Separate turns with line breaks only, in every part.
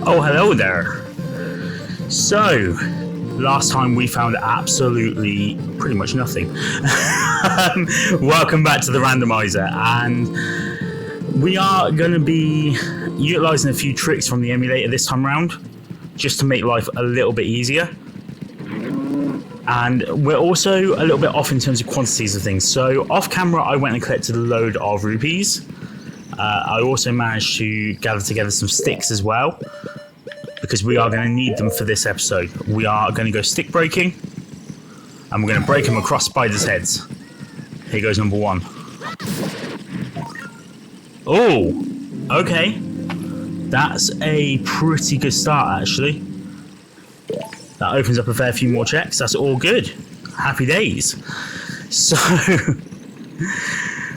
Oh, hello there. So, last time we found absolutely pretty much nothing. Welcome back to the Randomizer, and we are going to be utilising a few tricks from the emulator this time around, just to make life a little bit easier. And we're also a little bit off in terms of quantities of things. So off camera, I went and collected a load of rupees. I also managed to gather together some sticks as well, because we are going to need them for this episode. We are going to go stick breaking, and we're going to break them across spiders' heads. Here goes number one. Oh, okay. That's a pretty good start, actually. That opens up a fair few more checks. That's all good. Happy days. So,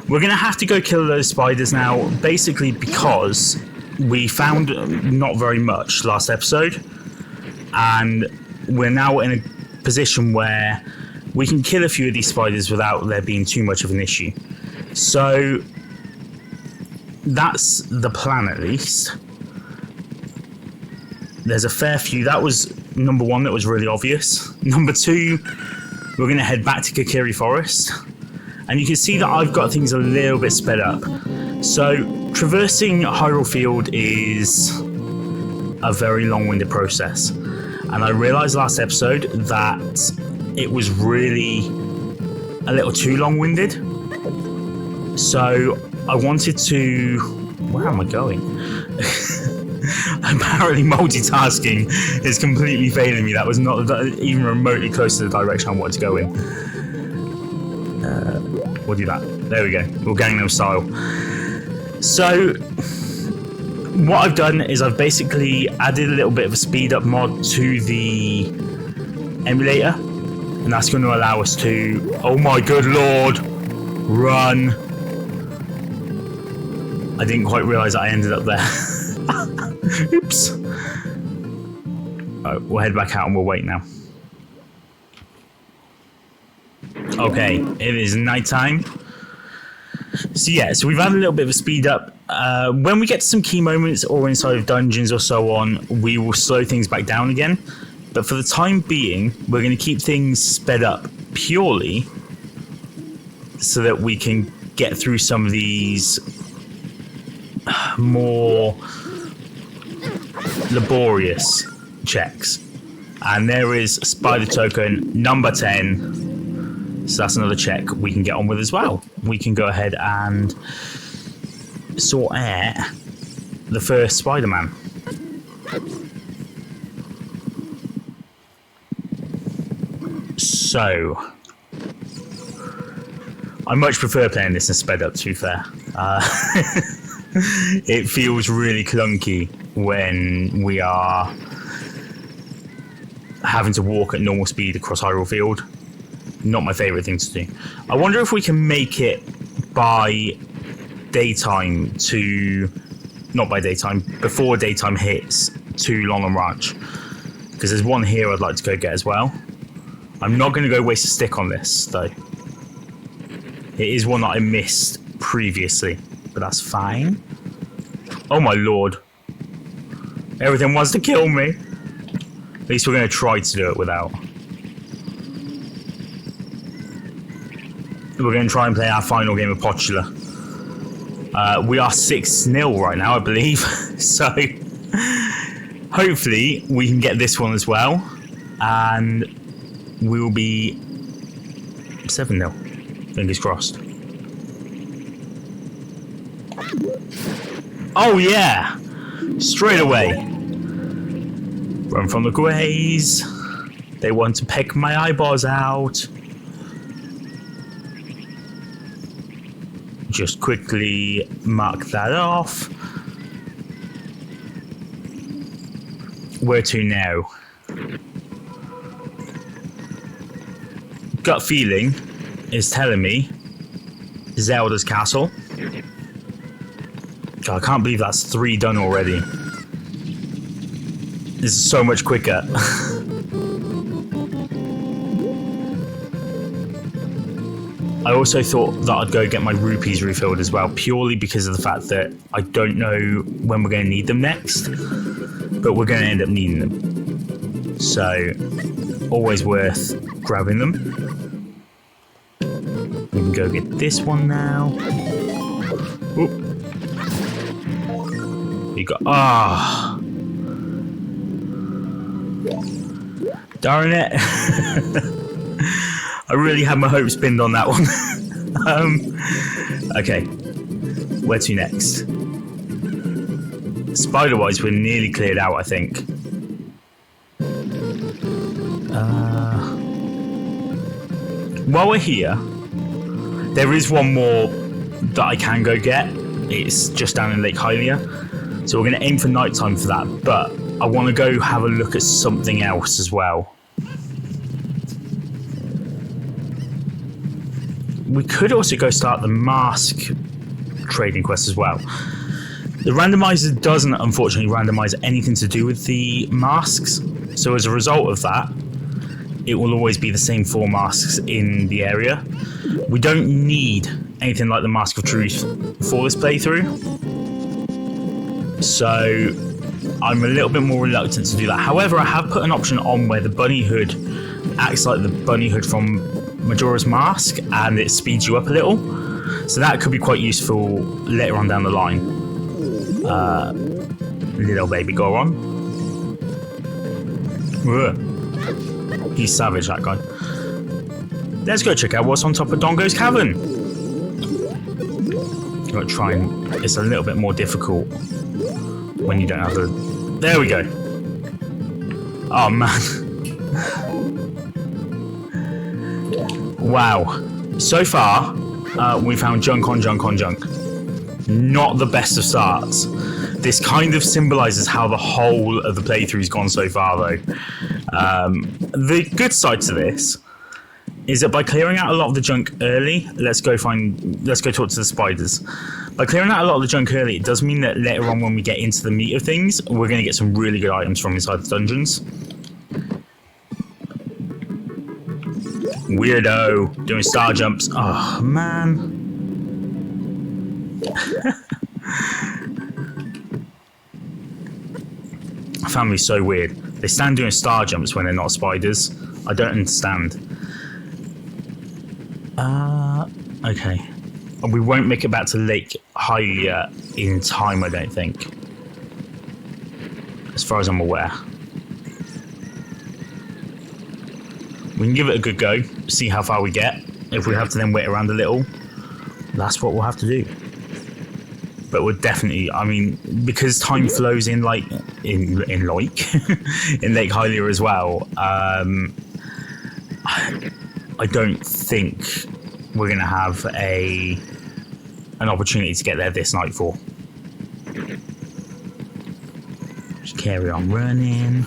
we're going to have to go kill those spiders now, basically because we found not very much last episode. And we're now in a position where we can kill a few of these spiders without there being too much of an issue. So, that's the plan at least. There's a fair few. That was number one, that was really obvious. Number two, we're going to head back to Kokiri Forest. And you can see that I've got things a little bit sped up. So, traversing Hyrule Field is a very long-winded process. And I realised last episode that it was really a little too long-winded. So, I wanted to... Where am I going? Apparently multitasking is completely failing me. That was not even remotely close to the direction I wanted to go in. We'll do that. There we go. We'll Gangnam style. So, what I've done is I've basically added a little bit of a speed up mod to the emulator. And that's going to allow us to... Oh my good lord! Run! I didn't quite realise that I ended up there. Oops. Right, we'll head back out and we'll wait now. Okay, it is nighttime. So yeah, so we've had a little bit of a speed up. When we get to some key moments or inside of dungeons or so on, we will slow things back down again. But for the time being, we're going to keep things sped up purely so that we can get through some of these more laborious checks. And there is spider token number 10. So that's another check we can get on with as well. We can go ahead and sort out the first Spider-Man. So, I much prefer playing this in sped up, to be fair. It feels really clunky when we are having to walk at normal speed across Hyrule Field. Not my favourite thing to do. I wonder if we can make it by daytime to... Not by daytime, before daytime hits to Long Ranch. Because there's one here I'd like to go get as well. I'm not going to go waste a stick on this, though. It is one that I missed previously, but that's fine. Oh my lord. Everything wants to kill me. At least we're going to try to do it without. We're going to try and play our final game of Potula. We are 6-0 right now, I believe. So, hopefully, we can get this one as well. And we will be 7-0. Fingers crossed. Oh yeah! Straight away. Run from the greys. They want to peck my eyeballs out. Just quickly mark that off. Where to now? Gut feeling is telling me Zelda's castle. God, I can't believe that's 3 done already. This is so much quicker. I also thought that I'd go get my rupees refilled as well, purely because of the fact that I don't know when we're going to need them next. but we're going to end up needing them. So, always worth grabbing them. We can go get this one now. Oop. You got... Ah! Darn it. I really had my hopes pinned on that one. Okay. Where to next? Spider-wise, we're nearly cleared out, I think. While we're here, there is one more that I can go get. It's just down in Lake Hylia. So we're going to aim for nighttime for that. But I want to go have a look at something else as well. We could also go start the mask trading quest as well. The randomizer doesn't, unfortunately, randomize anything to do with the masks. So as a result of that, it will always be the same 4 masks in the area. We don't need anything like the Mask of Truth for this playthrough. So I'm a little bit more reluctant to do that. However, I have put an option on where the bunny hood acts like the bunny hood from Majora's Mask, and it speeds you up a little. So that could be quite useful later on down the line. Little baby, go on. Ugh. He's savage, that guy. Let's go check out what's on top of Dongo's cavern. Gotta try and... It's a little bit more difficult when you don't have the... There we go. Oh, man. Wow. So far, we found junk on junk on junk. Not the best of starts. This kind of symbolises how the whole of the playthrough's gone so far, though. The good side to this is that by clearing out a lot of the junk early, let's go talk to the spiders. By clearing out a lot of the junk early, it does mean that later on when we get into the meat of things, we're going to get some really good items from inside the dungeons. Weirdo, doing star jumps. Oh, man. Family's so weird. They stand doing star jumps when they're not spiders. I don't understand. Okay. We won't make it back to Lake Hylia in time, I don't think. As far as I'm aware. We can give it a good go, see how far we get. If we have to then wait around a little, that's what we'll have to do. But we're definitely, I mean, because time flows in like in Lake Hylia as well. I don't think we're gonna have an opportunity to get there this nightfall. Just carry on running.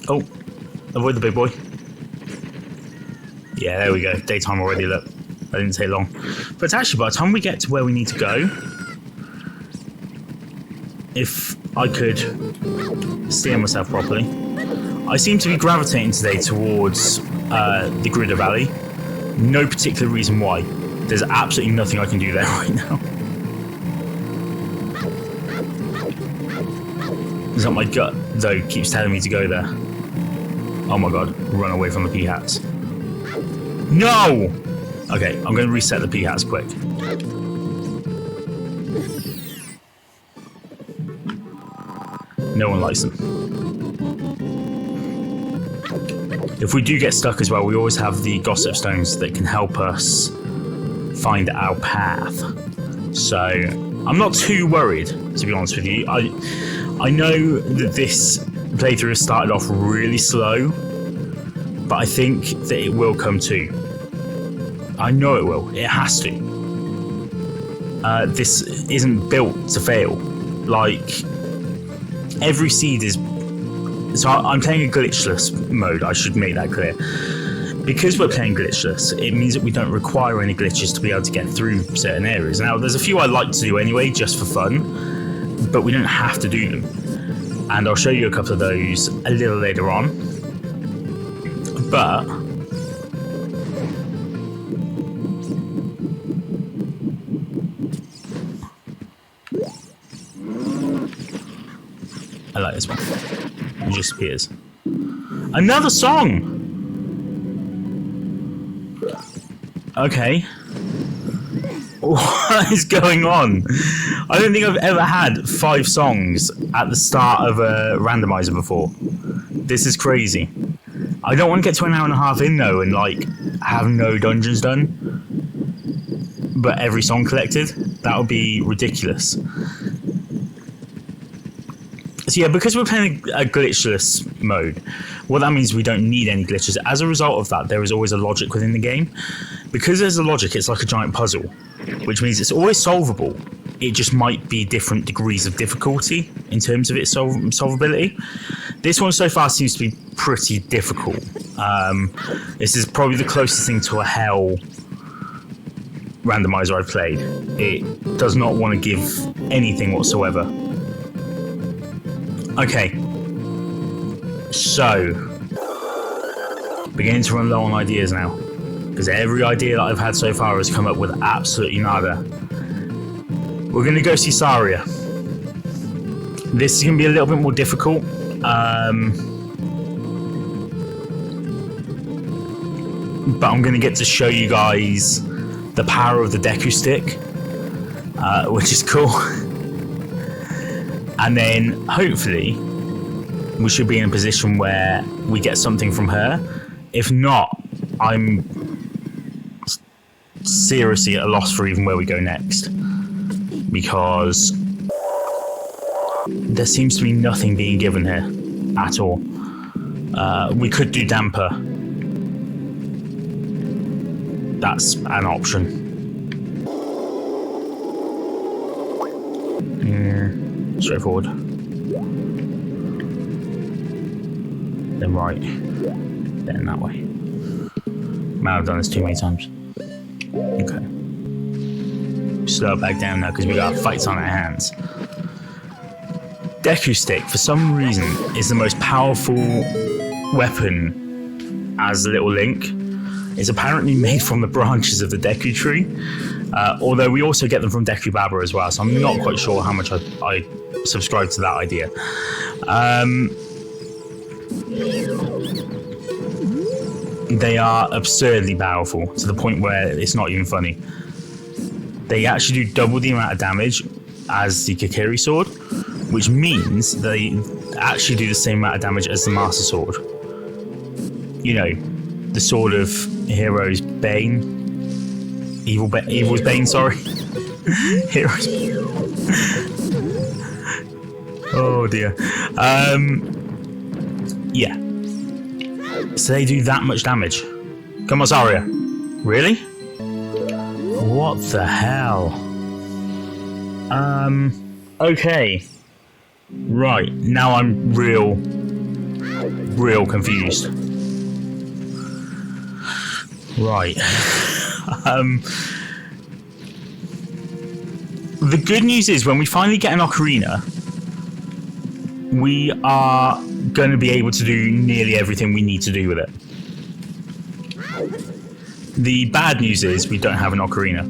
Oh, avoid the big boy. Yeah, there we go. Daytime already, look. That didn't take long. But actually, by the time we get to where we need to go, if I could steer myself properly, I seem to be gravitating today towards the Gridder Valley. No particular reason why. There's absolutely nothing I can do there right now. Is that my gut, though, keeps telling me to go there? Oh my god, run away from the pea-hats. No! Okay, I'm going to reset the pea-hats quick. No one likes them. If we do get stuck as well, we always have the gossip stones that can help us find our path. So, I'm not too worried, to be honest with you. I know that this playthrough has started off really slow, but I think that it will come to. I know it will. It has to. This isn't built to fail. Like, every seed is... So I'm playing a glitchless mode, I should make that clear. Because we're playing glitchless, it means that we don't require any glitches to be able to get through certain areas. Now, there's a few I like to do anyway, just for fun, but we don't have to do them. And I'll show you a couple of those a little later on. But... I like this one. It just appears. Another song! Okay. What is going on? I don't think I've ever had 5 songs at the start of a randomizer before. This is crazy. I don't want to get to an hour and a half in though and like have no dungeons done, but every song collected. That would be ridiculous. So yeah, because we're playing a glitchless mode, what that means we don't need any glitches. As a result of that, there is always a logic within the game. Because there's a logic, it's like a giant puzzle, which means it's always solvable. It just might be different degrees of difficulty in terms of its solvability. This one so far seems to be pretty difficult. This is probably the closest thing to a hell randomizer I've played. It does not want to give anything whatsoever. Okay, so beginning to run low on ideas now, because every idea that I've had so far has come up with absolutely nada. We're going to go see Saria. This is going to be a little bit more difficult. But I'm going to get to show you guys the power of the Deku Stick, which is cool. And then hopefully we should be in a position where we get something from her. If not, I'm seriously at a loss for even where we go next, because there seems to be nothing being given here at all. We could do Damper. That's an option. Straightforward. Then right. Then that way. Man, I've done this too many times. Okay. Slow it back down now because we got fights on our hands. Deku Stick, for some reason, is the most powerful weapon as Little Link. It's apparently made from the branches of the Deku Tree. Although we also get them from Deku Baba as well, so I'm not quite sure how much I subscribe to that idea. They are absurdly powerful, to the point where it's not even funny. They actually do double the amount of damage as the Kikiri Sword, which means they actually do the same amount of damage as the Master Sword. You know, the Sword of Hero's Bane. Evil's Bane, sorry. Hero's Oh dear. Yeah. So they do that much damage. Come on, Saria. Really? What the hell? Okay. Right, now I'm real confused. Right. The good news is when we finally get an Ocarina, we are going to be able to do nearly everything we need to do with it. The bad news is we don't have an Ocarina.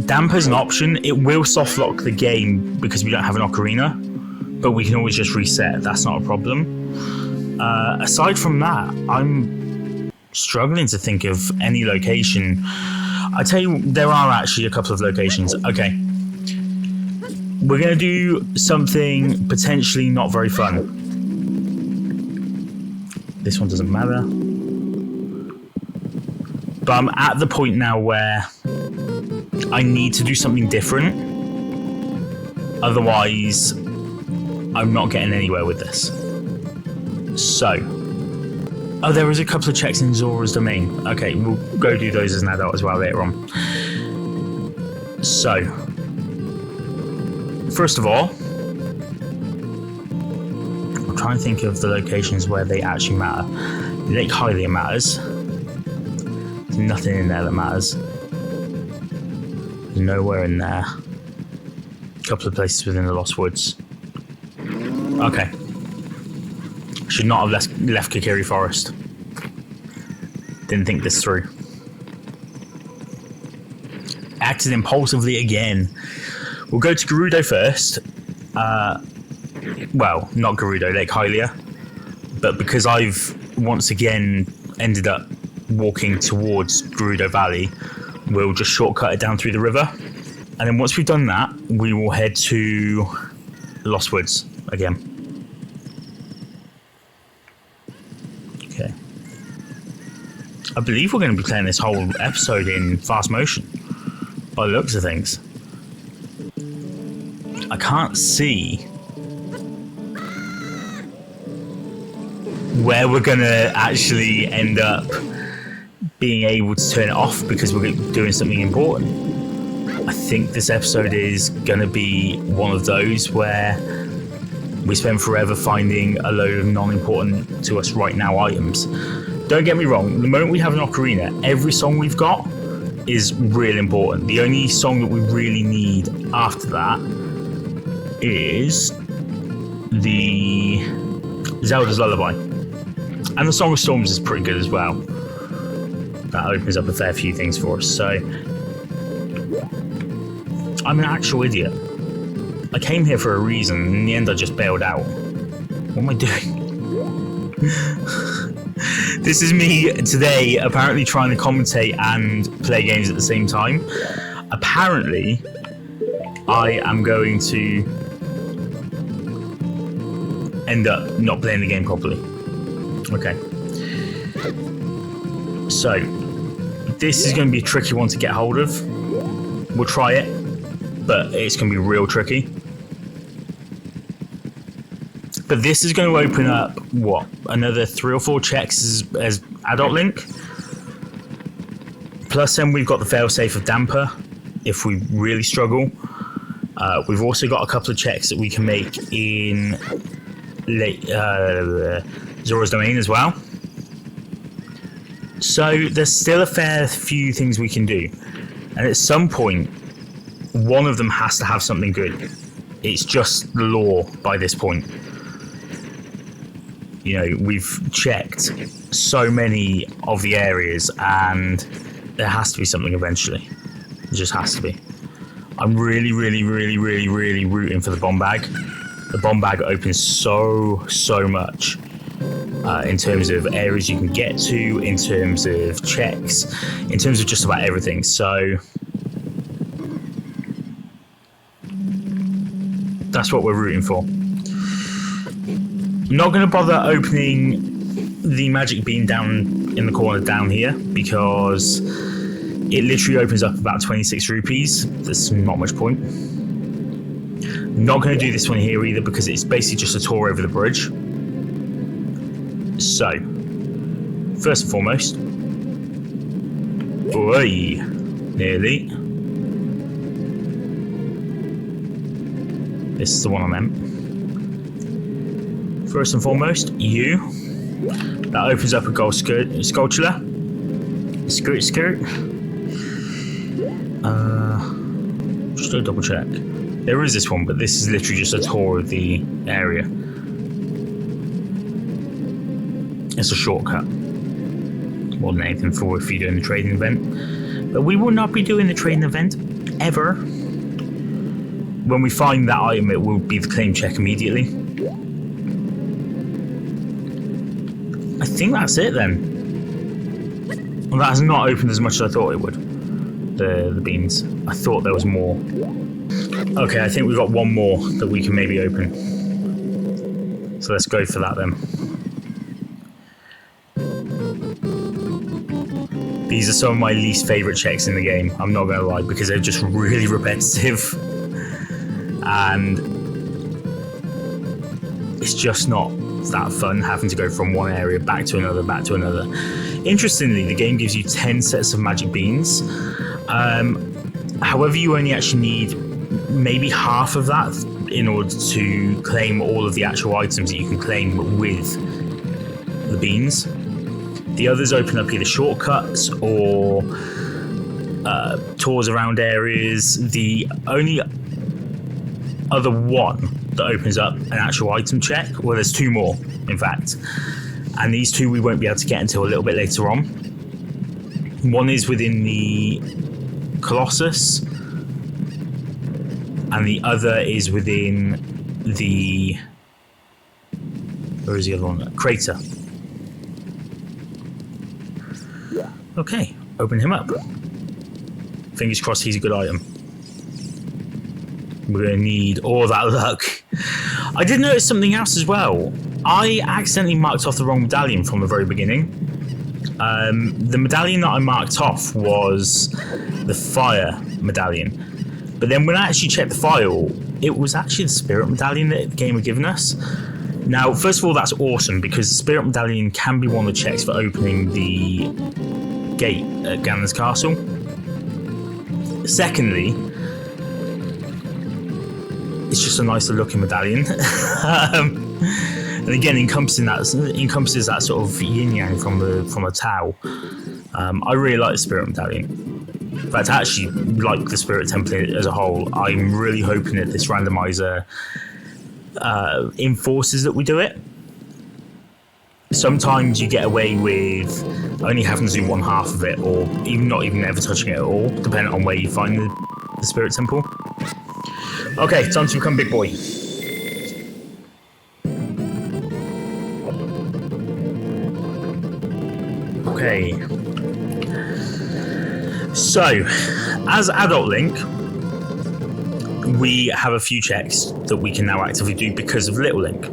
Damper's an option. It will softlock the game because we don't have an Ocarina, but we can always just reset. That's not a problem. Aside from that, I'm struggling to think of any location. I tell you, there are actually a couple of locations. Okay. We're going to do something potentially not very fun. This one doesn't matter. But I'm at the point now where I need to do something different. Otherwise, I'm not getting anywhere with this. So. Oh, there is a couple of checks in Zora's domain. Okay, we'll go do those as an adult as well later on. So. First of all, I'm trying to think of the locations where they actually matter. Lake Hylia matters. There's nothing in there that matters. There's nowhere in there. A couple of places within the Lost Woods. Okay. Should not have left Kikiri Forest. Didn't think this through. Acted impulsively again. We'll go to Gerudo first. Well, not Gerudo, Lake Hylia. But because I've once again ended up walking towards Gerudo Valley, we'll just shortcut it down through the river. And then once we've done that, we will head to Lost Woods again. Okay. I believe we're going to be playing this whole episode in fast motion, by the looks of things. I can't see where we're going to actually end up being able to turn it off because we're doing something important. I think this episode is going to be one of those where we spend forever finding a load of non-important to us right now items. Don't get me wrong, the moment we have an Ocarina, every song we've got is real important. The only song that we really need after that is the Zelda's Lullaby. And the Song of Storms is pretty good as well. That opens up a fair few things for us, so... I'm an actual idiot. I came here for a reason, and in the end I just bailed out. What am I doing? This is me today, apparently trying to commentate and play games at the same time. Apparently, I am going to end up not playing the game properly. Okay. So, this is going to be a tricky one to get hold of. We'll try it, but it's going to be real tricky. But this is going to open up, what, another 3 or 4 checks as Adult Link? Plus then we've got the failsafe of Damper, if we really struggle. We've also got a couple of checks that we can make in Zora's Domain as well. So there's still a fair few things we can do. And at some point, one of them has to have something good. It's just the law by this point. You know, we've checked so many of the areas and there has to be something eventually. It just has to be. I'm really rooting for the bomb bag. The bomb bag opens so much in terms of areas you can get to, in terms of checks, in terms of just about everything. So that's what we're rooting for. I'm not going to bother opening the magic bean down in the corner down here because it literally opens up about 26 rupees. There's not much point. Not going to do this one here either because it's basically just a tour over the bridge. So, first and foremost, oi, nearly. This is the one I meant. First and foremost, you. That opens up a gold sculpture. Skirt. Just to double check. There is this one, but this is literally just a tour of the area. It's a shortcut. More than anything for if you're doing the trading event. But we will not be doing the trading event, ever. When we find that item, it will be the claim check immediately. I think that's it then. Well, that has not opened as much as I thought it would. The beans. I thought there was more. Okay, I think we've got one more that we can maybe open. So let's go for that then. These are some of my least favourite checks in the game, I'm not going to lie, because they're just really repetitive. And it's just not that fun having to go from one area back to another. Interestingly, the game gives you 10 sets of magic beans. However, you only actually need maybe half of that in order to claim all of the actual items that you can claim with the beans. The others open up either shortcuts or tours around areas. The only other one that opens up an actual item check, well, there's 2 more, in fact. And these 2 we won't be able to get until a little bit later on. One is within the Colossus, and the other is within the... Where is the other one? Crater. Okay, open him up. Fingers crossed he's a good item. We're going to need all that luck. I did notice something else as well. I accidentally marked off the wrong medallion from the very beginning. The medallion that I marked off was the fire medallion. But then when I actually checked the file, it was actually the spirit medallion that the game had given us. Now, first of all, that's awesome because the spirit medallion can be one of the checks for opening the gate at Ganon's castle. Secondly, it's just a nicer looking medallion. And again, encompasses that sort of yin yang from the Tao. I really like the spirit medallion. In fact, I actually like the spirit template as a whole. I'm really hoping that this randomizer enforces that we do it. Sometimes you get away with only having to do one half of it, or even not even ever touching it at all, depending on where you find the spirit temple. Okay, time to become big boy. Okay. So, as Adult Link, we have a few checks that we can now actively do because of Little Link.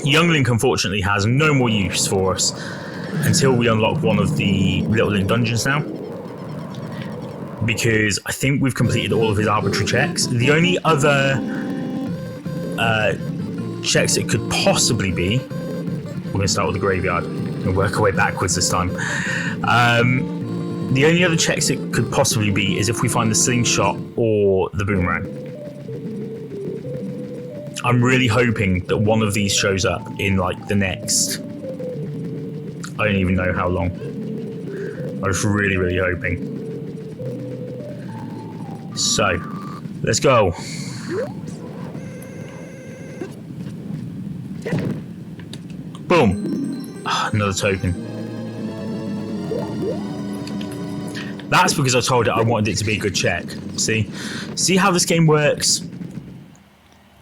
Young Link, unfortunately, has no more use for us until we unlock one of the Little Link dungeons now. Because I think we've completed all of his arbitrary checks. The only other checks it could possibly be... We're going to start with the graveyard and work our way backwards this time. The only other checks it could possibly be is if we find the slingshot or the boomerang. I'm really hoping that one of these shows up in like the next... I don't even know how long. I'm just really, really hoping. So, let's go. Boom. Another token. That's because I told it I wanted it to be a good check. See? See how this game works?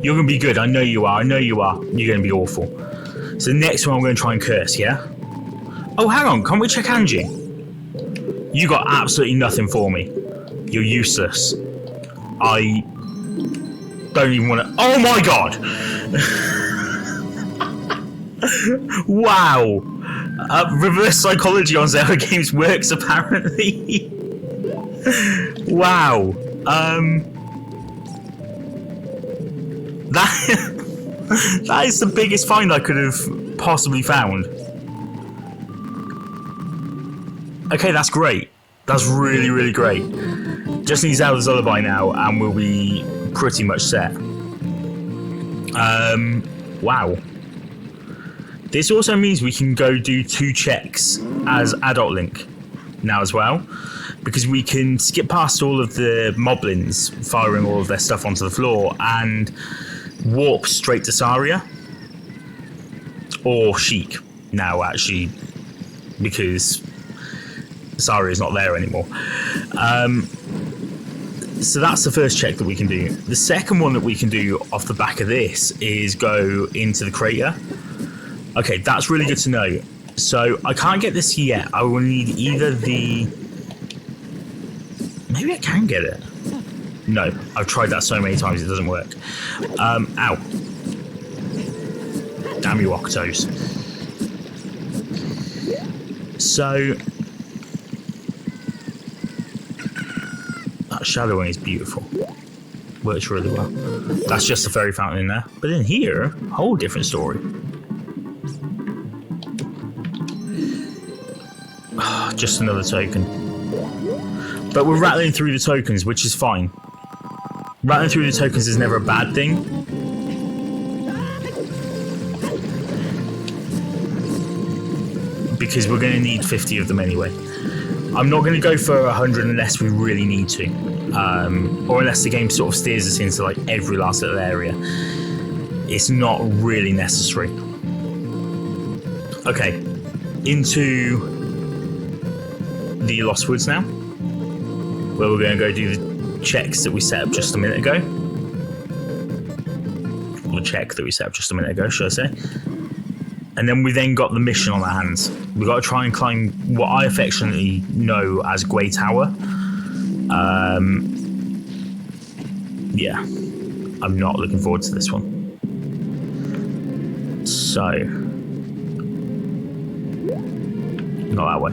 You're going to be good. I know you are. I know you are. You're going to be awful. So the next one I'm going to try and curse, yeah? Oh, hang on. Can't we check Angie? You got absolutely nothing for me. You're useless. I don't even want to... Oh my god! Wow! Reverse psychology on Zelda games works, apparently. Wow. That is the biggest find I could have possibly found. Okay, that's great. That's really, really great. Just need Zelda's Lullaby now, and we'll be pretty much set. Wow. This also means we can go do 2 checks as Adult Link now as well, because we can skip past all of the moblins firing all of their stuff onto the floor and warp straight to Saria. Or Sheik now, actually, because Saria is not there anymore. So that's the first check that we can do. The second one that we can do off the back of this is go into the crater. Okay, that's really good to know. So I can't get this yet. I will need either the... Maybe I can get it. No, I've tried that so many times it doesn't work. Ow. Damn you, Octos. So... that shadowing is beautiful. Works really well. That's just the fairy fountain in there. But in here, a whole different story. Just another token. But we're rattling through the tokens, which is fine. Rattling through the tokens is never a bad thing. Because we're going to need 50 of them anyway. I'm not going to go for 100 unless we really need to. Or unless the game sort of steers us into like every last little area. It's not really necessary. Okay. Into the Lost Woods now, where we're going to go do the checks that we set up just a minute ago. the check that we set up just a minute ago, should I say. And then we then got the mission on our hands. We've got to try and climb what I affectionately know as Grey Tower. Yeah, I'm not looking forward to this one. So, not that way.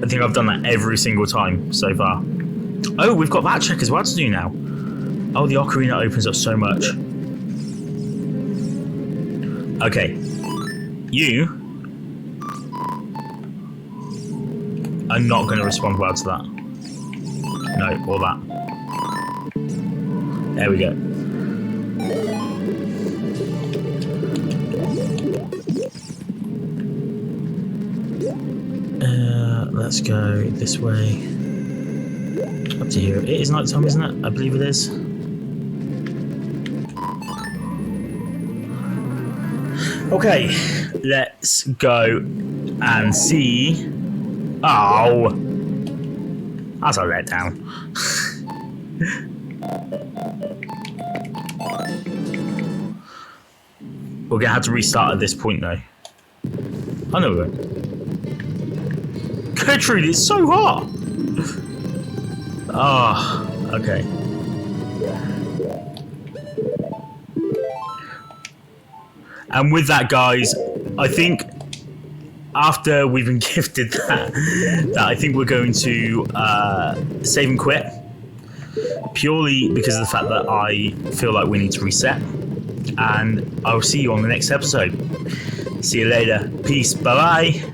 I think I've done that every single time so far. Oh, we've got that check as well to do now. Oh, the Ocarina opens up so much. Okay. You are not going to respond well to that. No, or that. There we go. Let's go this way. Up to here. It is night time, isn't it? I believe it is. Okay, let's go and see. Oh, that's a letdown. We're gonna have to restart at this point, though. I know we won't. Gertrude, it's so hot. Ah, oh, okay. And with that, guys, I think after we've been gifted that I think we're going to save and quit, purely because of the fact that I feel like we need to reset. And I'll see you on the next episode. See you later. Peace. Bye-bye.